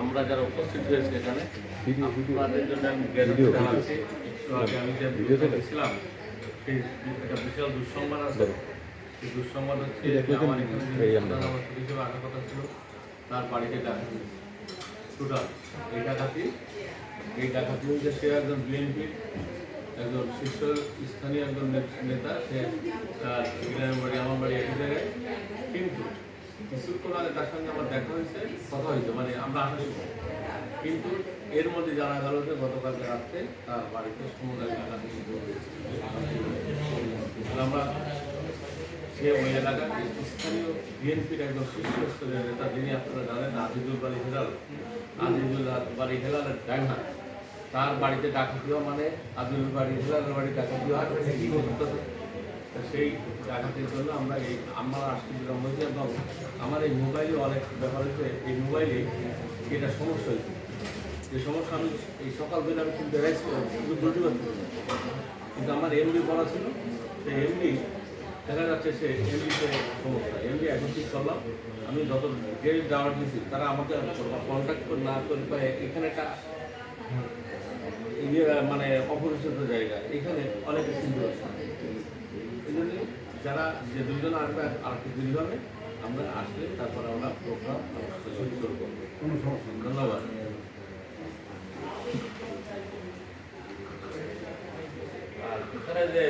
আমরা যারা উপস্থিত হয়েছি এখানে আপনাদের জন্য আমি জ্ঞাপন জানাচ্ছি। আমি যে ছিলাম সেই একটা বিশাল দুঃসংবাদ আছে। সেই দুঃসংবাদ হচ্ছে আমার এখানে আমার ছোট হিসেবে আসার কথা ছিল, তার বাড়িতে ডাকাতি টোটাল এই ডাকাতি হচ্ছে সে একজন বিএনপির একজন শীর্ষ স্থানীয় একজন নেতা। সে তার বাড়ি আমার বাড়ি একই জায়গায়, কিন্তু কিছুক্ষণ আগে তার সঙ্গে আমার দেখা হয়েছে, কথা হয়েছে, মানে আমরা আসি, কিন্তু এর মধ্যে জানা গেল যে গতকালকে রাত্রে তার বাড়িতে সমুদায় ডাকাতি শুরু হয়েছে। আমরা সে ওই এলাকার স্থানীয় বিএনপির একজন শীর্ষস্তরের নেতা, যিনি আপনারা জানেন আজিজুল বাড়ি হেলালের ডাঙ্গা, তার বাড়িতে ডাকাতি হওয়া মানে আজিজুল বাড়ি হেলালের বাড়ি ডাকাতি হওয়া সেই ডাকাতির জন্য আমরা আসতে বিলম্ব হয়েছে। এবং আমার এই মোবাইলে অনেক ব্যাপার হয়েছে, এই মোবাইলে এটা সমস্যা হয়েছে। যে সমস্যা আমি এই সকাল দিন আমি কিন্তু বুঝতে পারছি, কিন্তু আমার এমডি বলা ছিল, সেই এমডি দেখা যাচ্ছে সে এমডিতে সমস্যা। এমডি এখন ঠিক করলাম, আমি যত যে যাওয়ার দিয়েছি তারা আমাকে কন্ট্যাক্ট না করে পায়। এখানে একটা মানে অপরিচিত জায়গা, এখানে অনেকে চিন্তা হচ্ছে। এই জন্য যারা যে দুইজন আসবে আর একটু দেরি হবে, আমরা আসলে তারপরে আমরা প্রোগ্রাম শুরু করবো। ধন্যবাদ। আর এখানে যে